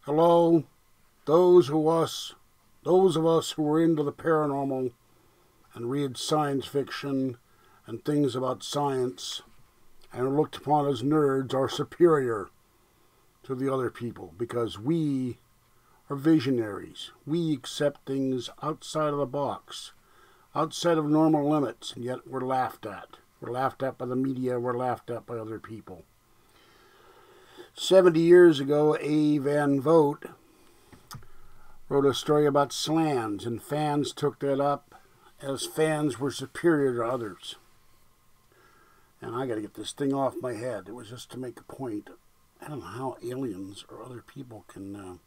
Hello, those of us who are into the paranormal and read science fiction and things about science and are looked upon as nerds are superior to the other people because we are visionaries. We accept things outside of the box, outside of normal limits, and yet we're laughed at. We're laughed at by the media, we're laughed at by other people. 70 years ago, A. Van Vogt wrote a story about slans, and fans took that up as fans were superior to others. And I got to get this thing off my head. It was just to make a point. I don't know how aliens or other people can...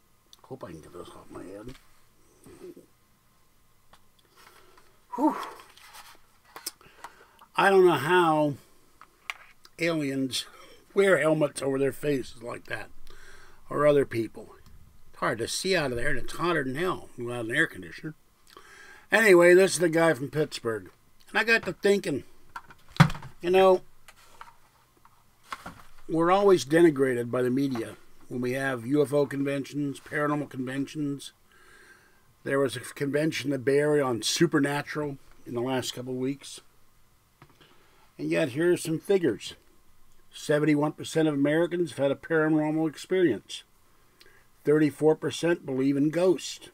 hope I can get this off my head. Whew. I don't know how aliens wear helmets over their faces like that, or other people. It's hard to see out of there, and it's hotter than hell without an air conditioner. Anyway, this is the guy from Pittsburgh. And I got to thinking, you know, we're always denigrated by the media when we have UFO conventions, paranormal conventions. There was a convention in the Bay Area on supernatural in the last couple of weeks. And yet, here are some figures. 71% of Americans have had a paranormal experience. 34% believe in ghosts.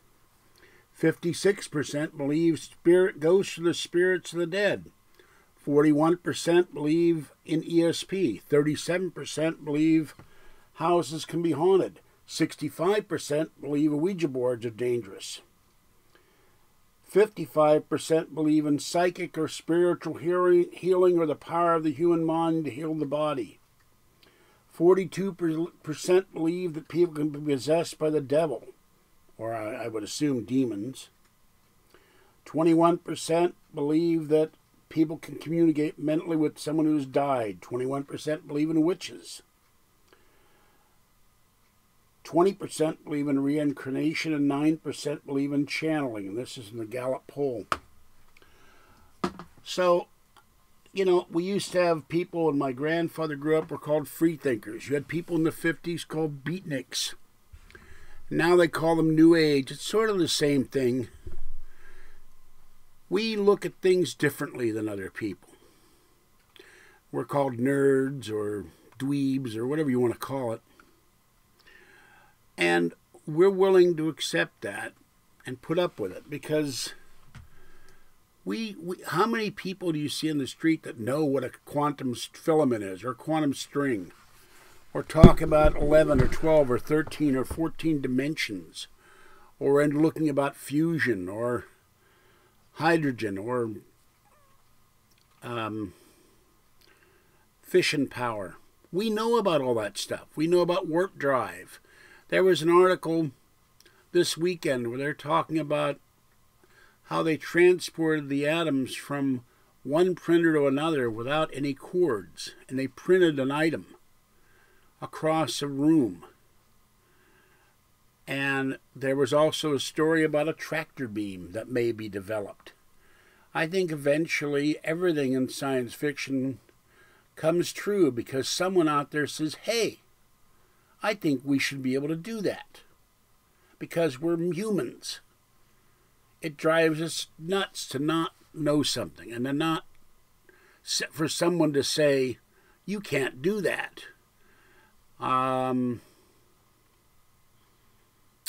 56% believe ghosts are the spirits of the dead. 41% believe in ESP. 37% believe houses can be haunted. 65% believe Ouija boards are dangerous. 55% believe in psychic or spiritual healing or the power of the human mind to heal the body. 42% believe that people can be possessed by the devil, or I would assume demons. 21% believe that people can communicate mentally with someone who's died. 21% believe in witches. 20% believe in reincarnation and 9% believe in channeling. And this is in the Gallup poll. So, you know, we used to have people, when my grandfather grew up, were called freethinkers. You had people in the 50s called beatniks. Now they call them New Age. It's sort of the same thing. We look at things differently than other people. We're called nerds or dweebs or whatever you want to call it. And we're willing to accept that and put up with it because how many people do you see in the street that know what a quantum filament is or a quantum string, or talk about 11 or 12 or 13 or 14 dimensions, or in looking about fusion or hydrogen or fission power? We know about all that stuff. We know about warp drive. There was an article this weekend where they're talking about how they transported the atoms from one printer to another without any cords, and they printed an item across a room. And there was also a story about a tractor beam that may be developed. I think eventually everything in science fiction comes true because someone out there says, hey, I think we should be able to do that because we're humans. It drives us nuts to not know something and to not, for someone to say, you can't do that. Around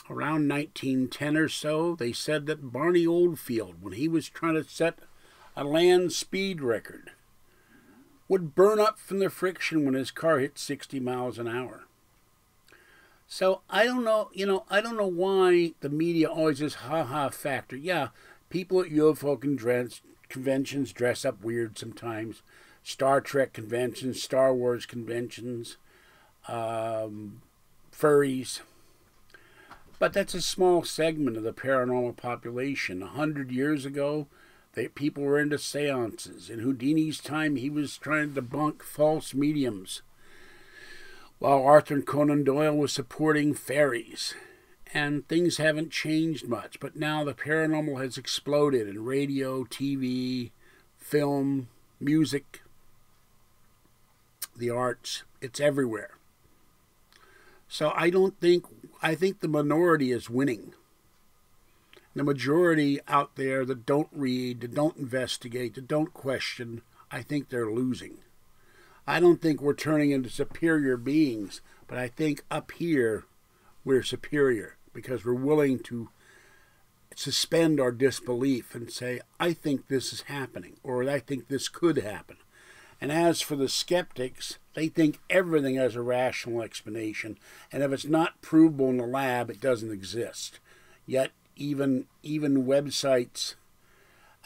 1910 or so, they said that Barney Oldfield, when he was trying to set a land speed record, would burn up from the friction when his car hit 60 miles an hour. So I don't know, I don't know why the media always this ha-ha factor. Yeah, people at UFO conventions dress up weird sometimes. Star Trek conventions, Star Wars conventions, furries. But that's a small segment of the paranormal population. 100 years ago, people were into seances. In Houdini's time, he was trying to debunk false mediums, while Arthur Conan Doyle was supporting fairies. And things haven't changed much. But now the paranormal has exploded in radio, TV, film, music, the arts. It's everywhere. So I don't think I think the minority is winning. The majority out there that don't read, that don't investigate, that don't question, I think they're losing. I don't think we're turning into superior beings, but I think up here we're superior because we're willing to suspend our disbelief and say, I think this is happening, or I think this could happen. And as for the skeptics, they think everything has a rational explanation, and if it's not provable in the lab, it doesn't exist. Yet even websites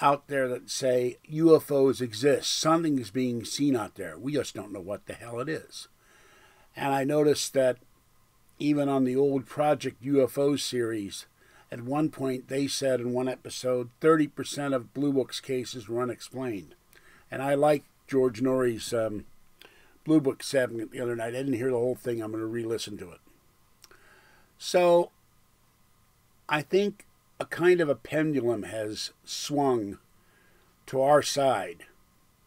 out there that say UFOs exist, something is being seen out there. We just don't know what the hell it is. And I noticed that even on the old Project UFO series, at one point they said in one episode 30% of Blue Book's cases were unexplained. And I like George Norrie's Blue Book segment the other night. I didn't hear the whole thing. I'm going to re-listen to it. So I think a kind of a pendulum has swung to our side.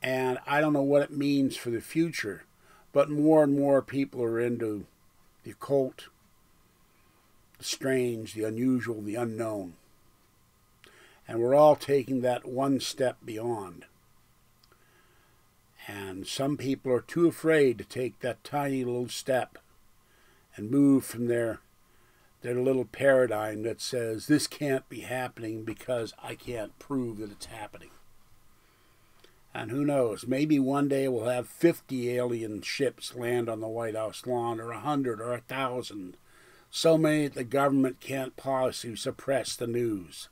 And I don't know what it means for the future, but more and more people are into the occult, the strange, the unusual, the unknown. And we're all taking that one step beyond. And some people are too afraid to take that tiny little step and move from their little paradigm that says this can't be happening because I can't prove that it's happening. And who knows, maybe one day we'll have 50 alien ships land on the White House lawn, or 100 or 1,000. So many that the government can't possibly suppress the news.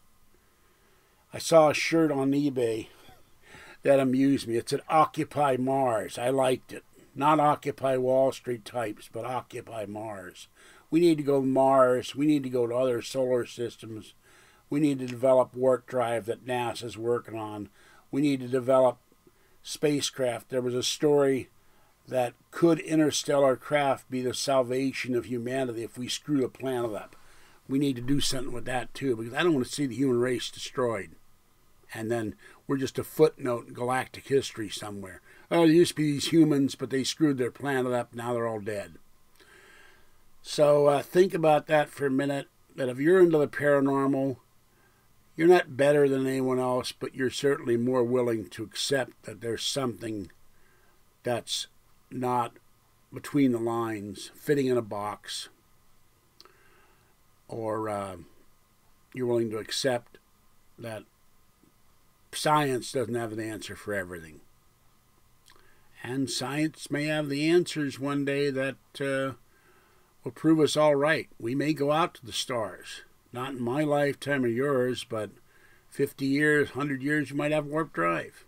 I saw a shirt on eBay that amused me. It said Occupy Mars. I liked it. Not Occupy Wall Street types, but Occupy Mars. We need to go to Mars. We need to go to other solar systems. We need to develop warp drive that NASA's working on. We need to develop spacecraft. There was a story that could interstellar craft be the salvation of humanity if we screw the planet up. We need to do something with that too, because I don't want to see the human race destroyed. And then we're just a footnote in galactic history somewhere. Oh, there used to be these humans, but they screwed their planet up. Now they're all dead. So think about that for a minute, that if you're into the paranormal, you're not better than anyone else, but you're certainly more willing to accept that there's something that's not between the lines, fitting in a box, or you're willing to accept that science doesn't have an answer for everything. And science may have the answers one day that will prove us all right. We may go out to the stars. Not in my lifetime or yours, but 50 years, 100 years, you might have warp drive.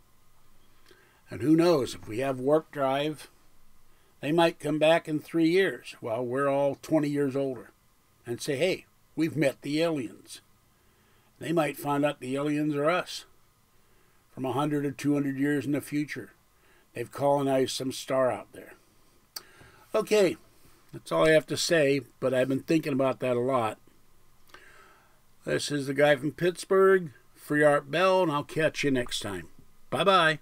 And who knows, if we have warp drive, they might come back in 3 years while we're all 20 years older and say, hey, we've met the aliens. They might find out the aliens are us from 100 or 200 years in the future. They've colonized some star out there. Okay, that's all I have to say, but I've been thinking about that a lot. This is the Guy from Pittsburgh, Free Art Bell, and I'll catch you next time. Bye-bye.